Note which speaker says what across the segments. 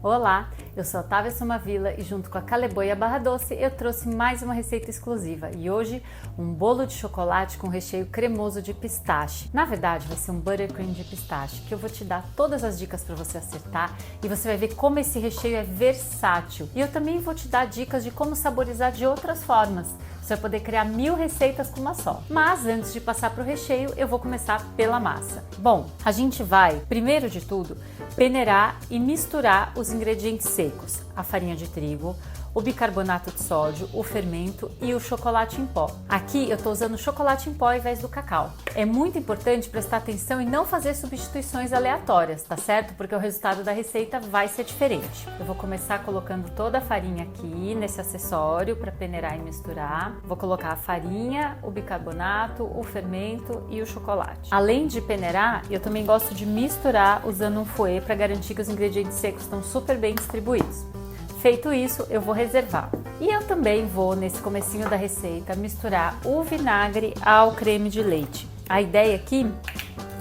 Speaker 1: Olá, eu sou a Otávia Somavila e junto com a Caleboia Barra Doce eu trouxe mais uma receita exclusiva e hoje um bolo de chocolate com recheio cremoso de pistache. Na verdade vai ser um buttercream de pistache que eu vou te dar todas as dicas para você acertar e você vai ver como esse recheio é versátil. E eu também vou te dar dicas de como saborizar de outras formas. Você vai poder criar 1000 receitas com uma só. Mas antes de passar para o recheio, eu vou começar pela massa. Bom, a gente vai, primeiro de tudo, peneirar e misturar os ingredientes secos. A farinha de trigo, o bicarbonato de sódio, o fermento e o chocolate em pó. Aqui eu estou usando chocolate em pó ao invés do cacau. É muito importante prestar atenção e não fazer substituições aleatórias, tá certo? Porque o resultado da receita vai ser diferente. Eu vou começar colocando toda a farinha aqui nesse acessório para peneirar e misturar. Vou colocar a farinha, o bicarbonato, o fermento e o chocolate. Além de peneirar, eu também gosto de misturar usando um fouet para garantir que os ingredientes secos estão super bem distribuídos. Feito isso, eu vou reservar. E eu também vou, nesse comecinho da receita, misturar o vinagre ao creme de leite. A ideia aqui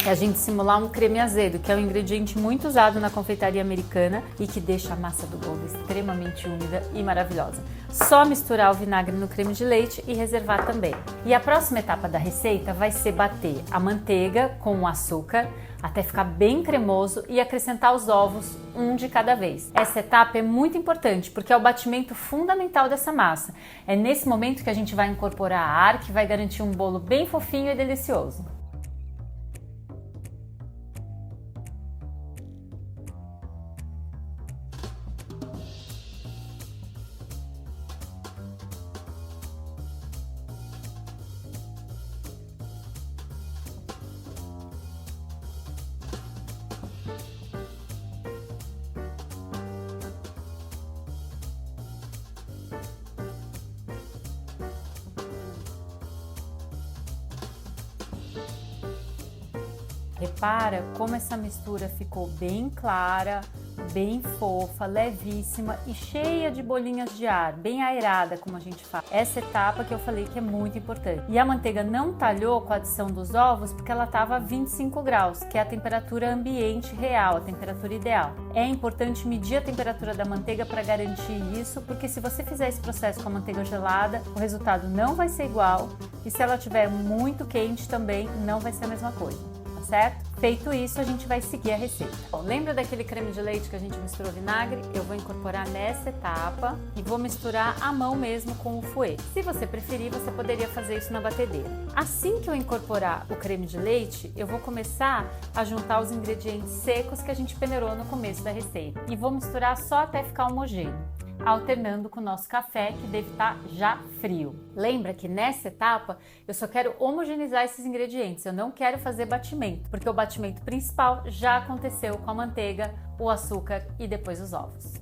Speaker 1: é a gente simular um creme azedo, que é um ingrediente muito usado na confeitaria americana e que deixa a massa do bolo extremamente úmida e maravilhosa. Só misturar o vinagre no creme de leite e reservar também. E a próxima etapa da receita vai ser bater a manteiga com o açúcar até ficar bem cremoso e acrescentar os ovos, um de cada vez. Essa etapa é muito importante porque é o batimento fundamental dessa massa. É nesse momento que a gente vai incorporar ar, que vai garantir um bolo bem fofinho e delicioso. Repara como essa mistura ficou bem clara, bem fofa, levíssima e cheia de bolinhas de ar, bem aerada como a gente fala. Essa etapa que eu falei que é muito importante. E a manteiga não talhou com a adição dos ovos porque ela estava a 25 graus, que é a temperatura ambiente real, a temperatura ideal. É importante medir a temperatura da manteiga para garantir isso, porque se você fizer esse processo com a manteiga gelada, o resultado não vai ser igual e se ela estiver muito quente também não vai ser a mesma coisa. Certo? Feito isso, a gente vai seguir a receita. Bom, lembra daquele creme de leite que a gente misturou vinagre? Eu vou incorporar nessa etapa e vou misturar à mão mesmo com o fouet. Se você preferir, você poderia fazer isso na batedeira. Assim que eu incorporar o creme de leite, eu vou começar a juntar os ingredientes secos que a gente peneirou no começo da receita. E vou misturar só até ficar homogêneo, alternando com o nosso café, que deve estar já frio. Lembra que nessa etapa eu só quero homogeneizar esses ingredientes, eu não quero fazer batimento, porque o batimento principal já aconteceu com a manteiga, o açúcar e depois os ovos.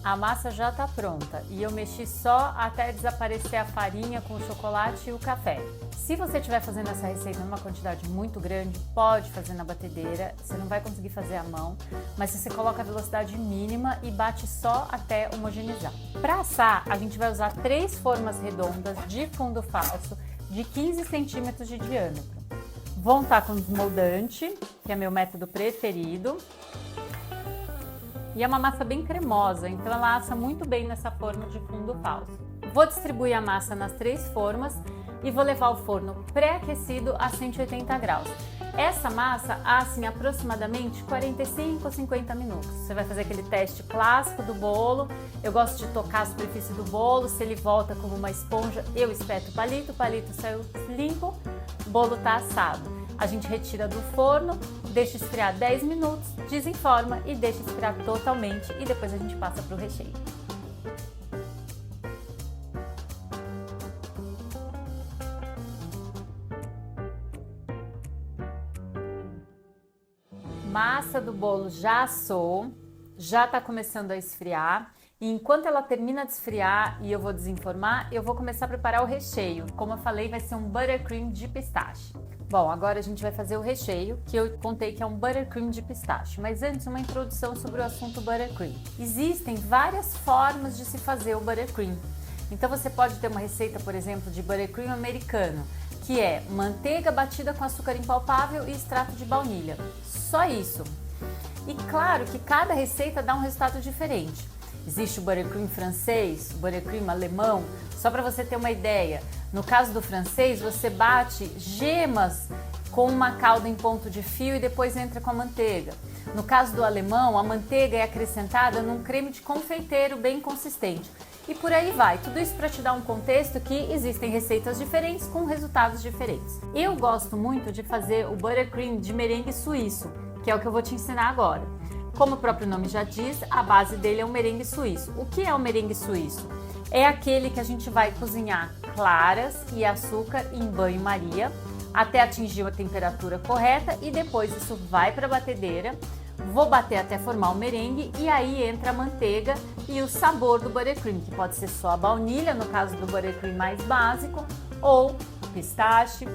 Speaker 1: A massa já está pronta e eu mexi só até desaparecer a farinha com o chocolate e o café. Se você estiver fazendo essa receita numa quantidade muito grande, pode fazer na batedeira, você não vai conseguir fazer à mão, mas você coloca a velocidade mínima e bate só até homogeneizar. Para assar, a gente vai usar 3 formas redondas de fundo falso de 15 centímetros de diâmetro. Vão estar com desmoldante, que é meu método preferido. E é uma massa bem cremosa, então ela assa muito bem nessa forma de fundo falso. Vou distribuir a massa nas 3 formas e vou levar ao forno pré-aquecido a 180 graus. Essa massa assa em aproximadamente 45 ou 50 minutos. Você vai fazer aquele teste clássico do bolo. Eu gosto de tocar a superfície do bolo, se ele volta como uma esponja, eu espeto o palito saiu limpo, o bolo está assado. A gente retira do forno, deixa esfriar 10 minutos, desenforma e deixa esfriar totalmente e depois a gente passa para o recheio. Massa do bolo já assou, já está começando a esfriar. E enquanto ela termina de esfriar e eu vou desenformar, eu vou começar a preparar o recheio. Como eu falei, vai ser um buttercream de pistache. Bom, agora a gente vai fazer o recheio, que eu contei que é um buttercream de pistache. Mas antes, uma introdução sobre o assunto buttercream. Existem várias formas de se fazer o buttercream. Então você pode ter uma receita, por exemplo, de buttercream americano, que é manteiga batida com açúcar impalpável e extrato de baunilha. Só isso. E claro que cada receita dá um resultado diferente. Existe o buttercream francês, o buttercream alemão. Só para você ter uma ideia, no caso do francês, você bate gemas com uma calda em ponto de fio e depois entra com a manteiga. No caso do alemão, a manteiga é acrescentada num creme de confeiteiro bem consistente. E por aí vai, tudo isso para te dar um contexto que existem receitas diferentes com resultados diferentes. Eu gosto muito de fazer o buttercream de merengue suíço, que é o que eu vou te ensinar agora. Como o próprio nome já diz, a base dele é o merengue suíço. O que é o merengue suíço? É aquele que a gente vai cozinhar claras e açúcar em banho-maria até atingir a temperatura correta e depois isso vai para a batedeira. Vou bater até formar o merengue e aí entra a manteiga e o sabor do buttercream, que pode ser só a baunilha, no caso do buttercream mais básico, ou pistache,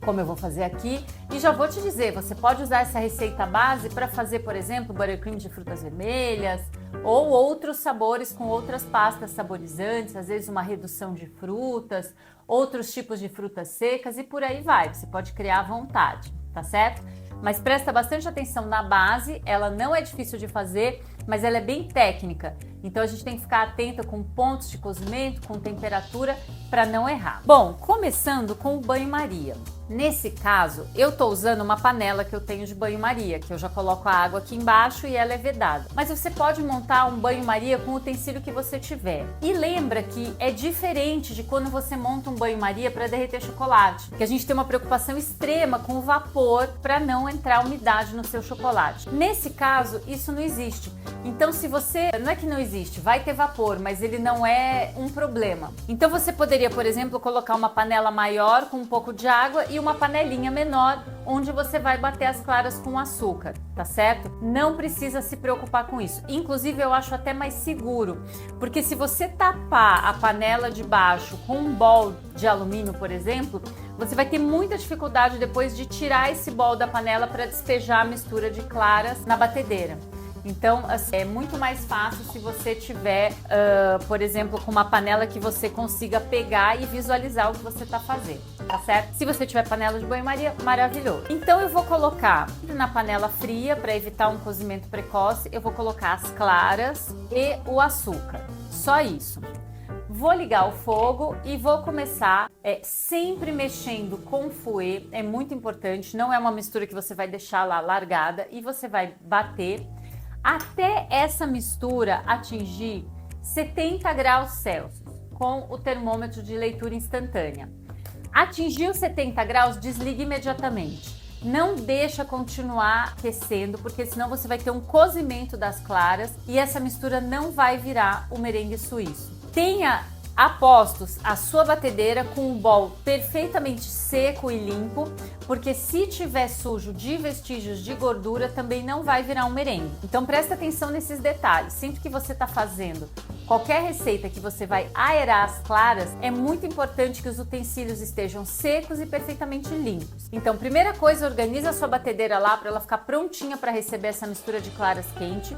Speaker 1: como eu vou fazer aqui. E já vou te dizer, você pode usar essa receita base para fazer, por exemplo, buttercream de frutas vermelhas ou outros sabores com outras pastas saborizantes, às vezes uma redução de frutas, outros tipos de frutas secas e por aí vai. Você pode criar à vontade, tá certo? Mas presta bastante atenção na base, ela não é difícil de fazer, mas ela é bem técnica. Então a gente tem que ficar atenta com pontos de cozimento, com temperatura, para não errar. Bom, começando com o banho-maria. Nesse caso, eu estou usando uma panela que eu tenho de banho-maria, que eu já coloco a água aqui embaixo e ela é vedada. Mas você pode montar um banho-maria com o utensílio que você tiver. E lembra que é diferente de quando você monta um banho-maria para derreter chocolate, que a gente tem uma preocupação extrema com o vapor para não entrar umidade no seu chocolate. Nesse caso, isso não existe. Então, se você... Não é que não existe, vai ter vapor, mas ele não é um problema. Então, você poderia, por exemplo, colocar uma panela maior com um pouco de água e uma panelinha menor onde você vai bater as claras com açúcar, tá certo? Não precisa se preocupar com isso. Inclusive, eu acho até mais seguro, porque se você tapar a panela de baixo com um bol de alumínio, por exemplo, você vai ter muita dificuldade depois de tirar esse bol da panela para despejar a mistura de claras na batedeira. Então, assim, é muito mais fácil se você tiver, por exemplo, com uma panela que você consiga pegar e visualizar o que você está fazendo, tá certo? Se você tiver panela de banho-maria, maravilhoso. Então, eu vou colocar na panela fria, para evitar um cozimento precoce, eu vou colocar as claras e o açúcar. Só isso. Vou ligar o fogo e vou começar sempre mexendo com fouet, é muito importante, não é uma mistura que você vai deixar lá largada e você vai bater até essa mistura atingir 70 graus Celsius com o termômetro de leitura instantânea. Atingiu 70 graus, desligue imediatamente. Não deixa continuar aquecendo, porque senão você vai ter um cozimento das claras e essa mistura não vai virar o merengue suíço. Tenha apostos a sua batedeira com um bol perfeitamente seco e limpo, porque se tiver sujo de vestígios de gordura também não vai virar um merengue. Então presta atenção nesses detalhes. Sempre que você está fazendo qualquer receita que você vai aerar as claras, é muito importante que os utensílios estejam secos e perfeitamente limpos. Então, primeira coisa, organiza a sua batedeira lá para ela ficar prontinha para receber essa mistura de claras quente.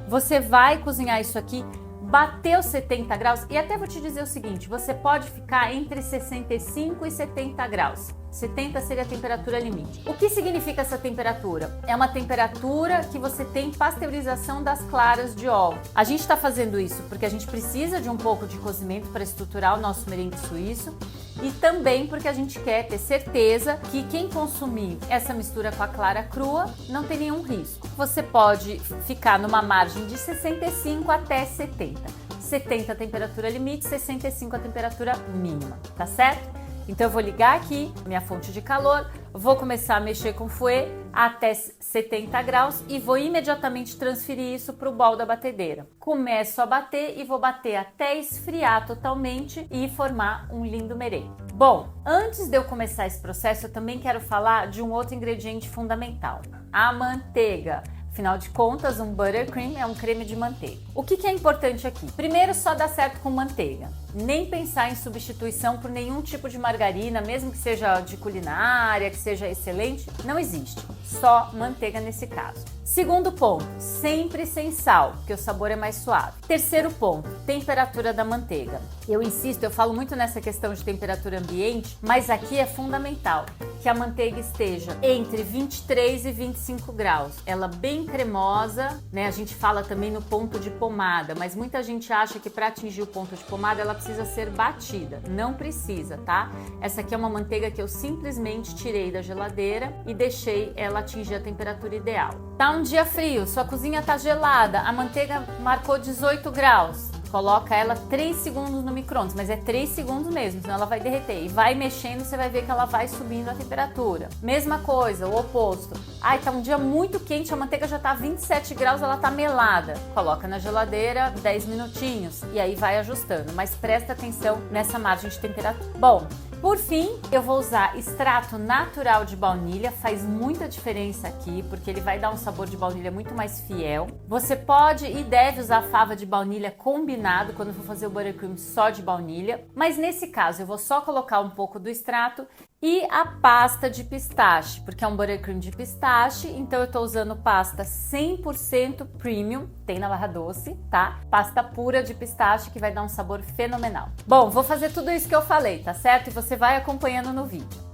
Speaker 1: Você vai cozinhar isso aqui. Bateu 70 graus, e até vou te dizer o seguinte, você pode ficar entre 65 e 70 graus. 70 seria a temperatura limite. O que significa essa temperatura? É uma temperatura que você tem pasteurização das claras de ovos. A gente está fazendo isso porque a gente precisa de um pouco de cozimento para estruturar o nosso merengue suíço e também porque a gente quer ter certeza que quem consumir essa mistura com a clara crua não tem nenhum risco. Você pode ficar numa margem de 65 até 70. 70 a temperatura limite, 65 a temperatura mínima, tá certo? Então eu vou ligar aqui minha fonte de calor, vou começar a mexer com fouet até 70 graus e vou imediatamente transferir isso para o bol da batedeira. Começo a bater e vou bater até esfriar totalmente e formar um lindo merengue. Bom, antes de eu começar esse processo, eu também quero falar de um outro ingrediente fundamental, a manteiga. Afinal de contas, um buttercream é um creme de manteiga. O que é importante aqui? Primeiro, só dá certo com manteiga. nem pensar em substituição por nenhum tipo de margarina, mesmo que seja de culinária, que seja excelente, não existe. Só manteiga nesse caso. Segundo ponto, sempre sem sal, porque o sabor é mais suave. Terceiro ponto, temperatura da manteiga. Eu insisto, eu falo muito nessa questão de temperatura ambiente, mas aqui é fundamental que a manteiga esteja entre 23 e 25 graus. Ela bem cremosa, né? A gente fala também no ponto de pomada, mas muita gente acha que para atingir o ponto de pomada ela precisa ser batida. Não precisa, tá? Essa aqui é uma manteiga que eu simplesmente tirei da geladeira e deixei ela atingir a temperatura ideal. Tá um dia frio, sua cozinha tá gelada, a manteiga marcou 18 graus. Coloca ela 3 segundos no micro-ondas, mas é 3 segundos mesmo, senão ela vai derreter. E vai mexendo, você vai ver que ela vai subindo a temperatura. Mesma coisa, o oposto. Ai, tá um dia muito quente, a manteiga já tá 27 graus, ela tá melada. Coloca na geladeira 10 minutinhos e aí vai ajustando. Mas presta atenção nessa margem de temperatura. Bom, por fim, eu vou usar extrato natural de baunilha, faz muita diferença aqui, porque ele vai dar um sabor de baunilha muito mais fiel. Você pode e deve usar fava de baunilha combinado quando for fazer o buttercream só de baunilha, mas nesse caso eu vou só colocar um pouco do extrato e a pasta de pistache, porque é um buttercream de pistache, então eu tô usando pasta 100% premium, tem na Barra Doce, tá? Pasta pura de pistache que vai dar um sabor fenomenal. Bom, vou fazer tudo isso que eu falei, tá certo? E você vai acompanhando no vídeo.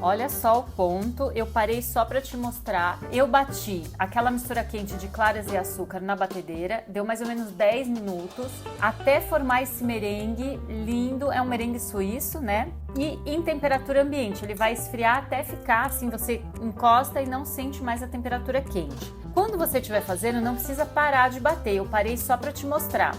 Speaker 1: Olha só o ponto, eu parei só para te mostrar. Eu bati aquela mistura quente de claras e açúcar na batedeira, deu mais ou menos 10 minutos, até formar esse merengue lindo, é um merengue suíço, né? E em temperatura ambiente, ele vai esfriar até ficar assim, você encosta e não sente mais a temperatura quente. Quando você estiver fazendo, não precisa parar de bater, eu parei só para te mostrar.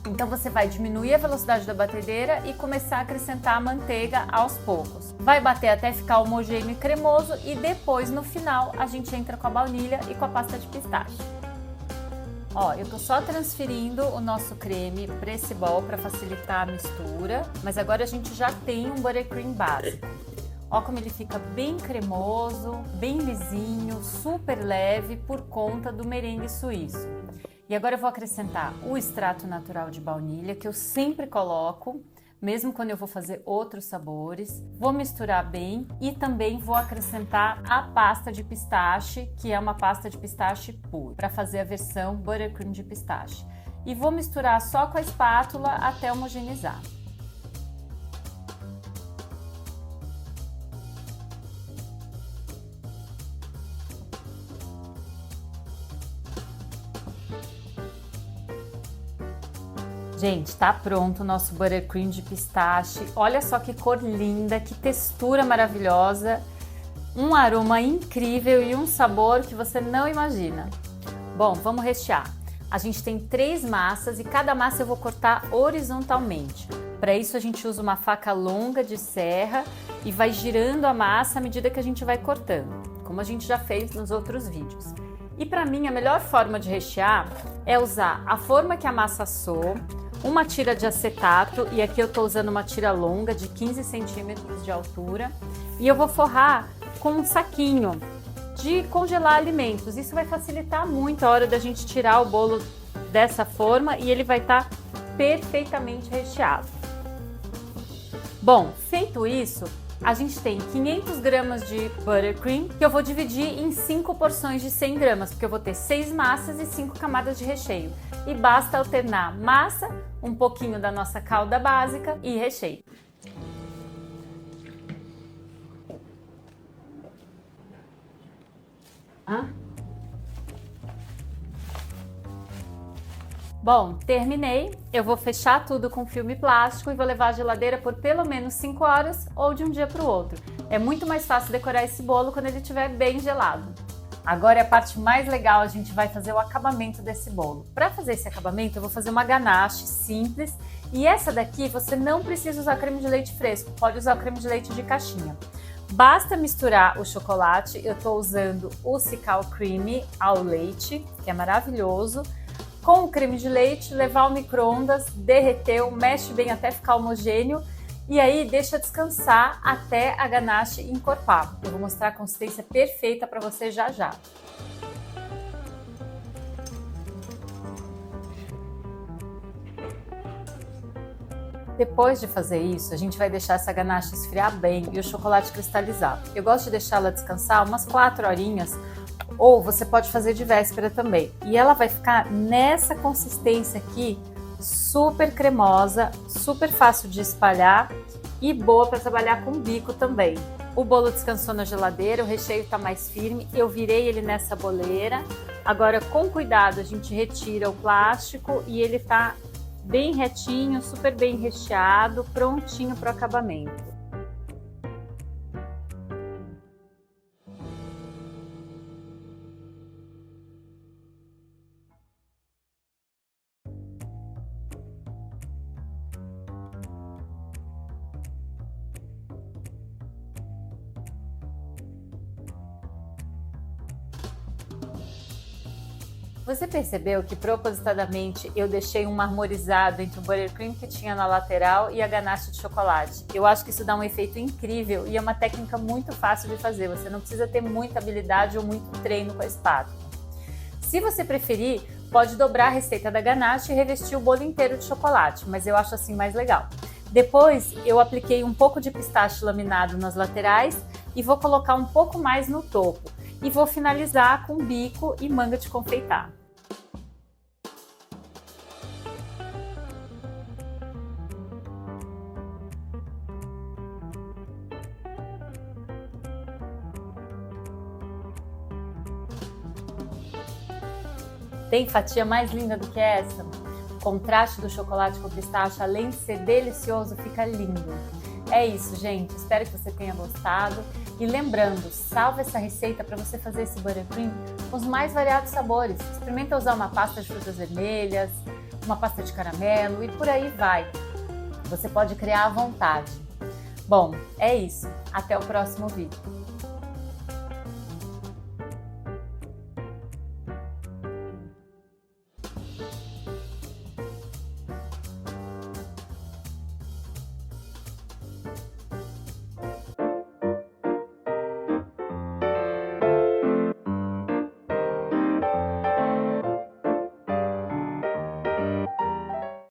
Speaker 1: Então você vai diminuir a velocidade da batedeira e começar a acrescentar a manteiga aos poucos. Vai bater até ficar homogêneo e cremoso e depois no final a gente entra com a baunilha e com a pasta de pistache. Ó, eu tô só transferindo o nosso creme para esse bowl para facilitar a mistura, mas agora a gente já tem um buttercream básico. Ó como ele fica bem cremoso, bem lisinho, super leve por conta do merengue suíço. E agora eu vou acrescentar o extrato natural de baunilha, que eu sempre coloco, mesmo quando eu vou fazer outros sabores. Vou misturar bem e também vou acrescentar a pasta de pistache, que é uma pasta de pistache pura, para fazer a versão buttercream de pistache. E vou misturar só com a espátula até homogeneizar. Gente, tá pronto o nosso buttercream de pistache. Olha só que cor linda, que textura maravilhosa, um aroma incrível e um sabor que você não imagina. Bom, vamos rechear. A gente tem 3 massas e cada massa eu vou cortar horizontalmente. Para isso a gente usa uma faca longa de serra e vai girando a massa à medida que a gente vai cortando, como a gente já fez nos outros vídeos. E para mim a melhor forma de rechear é usar a forma que a massa assou, uma tira de acetato, e aqui eu tô usando uma tira longa de 15 centímetros de altura, e eu vou forrar com um saquinho de congelar alimentos. Isso vai facilitar muito a hora da gente tirar o bolo dessa forma e ele vai estar perfeitamente recheado. Bom, feito isso, a gente tem 500 gramas de buttercream, que eu vou dividir em 5 porções de 100 gramas, porque eu vou ter 6 massas e 5 camadas de recheio. E basta alternar massa, um pouquinho da nossa calda básica e recheio. Bom, terminei. Eu vou fechar tudo com filme plástico e vou levar à geladeira por pelo menos 5 horas ou de um dia para o outro. É muito mais fácil decorar esse bolo quando ele estiver bem gelado. Agora é a parte mais legal, a gente vai fazer o acabamento desse bolo. Para fazer esse acabamento eu vou fazer uma ganache simples e essa daqui você não precisa usar creme de leite fresco, pode usar o creme de leite de caixinha. Basta misturar o chocolate, eu estou usando o Cacao Creamy ao leite, que é maravilhoso, com o creme de leite, levar ao micro-ondas, derreteu, mexe bem até ficar homogêneo e aí deixa descansar até a ganache encorpar. Eu vou mostrar a consistência perfeita para você já já. Depois de fazer isso, a gente vai deixar essa ganache esfriar bem e o chocolate cristalizar. Eu gosto de deixar ela descansar umas 4 horinhas, ou você pode fazer de véspera também. E ela vai ficar nessa consistência aqui, super cremosa, super fácil de espalhar e boa para trabalhar com bico também. O bolo descansou na geladeira, o recheio está mais firme, eu virei ele nessa boleira. Agora, com cuidado, a gente retira o plástico e ele está bem retinho, super bem recheado, prontinho para o acabamento. Você percebeu que propositadamente eu deixei um marmorizado entre o buttercream que tinha na lateral e a ganache de chocolate? Eu acho que isso dá um efeito incrível e é uma técnica muito fácil de fazer, você não precisa ter muita habilidade ou muito treino com a espátula. Se você preferir, pode dobrar a receita da ganache e revestir o bolo inteiro de chocolate, mas eu acho assim mais legal. Depois eu apliquei um pouco de pistache laminado nas laterais e vou colocar um pouco mais no topo. E vou finalizar com bico e manga de confeitar. Tem fatia mais linda do que essa? O contraste do chocolate com o pistache, além de ser delicioso, fica lindo. É isso, gente. Espero que você tenha gostado. E lembrando, salve essa receita para você fazer esse buttercream com os mais variados sabores. Experimenta usar uma pasta de frutas vermelhas, uma pasta de caramelo e por aí vai. Você pode criar à vontade. Bom, é isso. Até o próximo vídeo.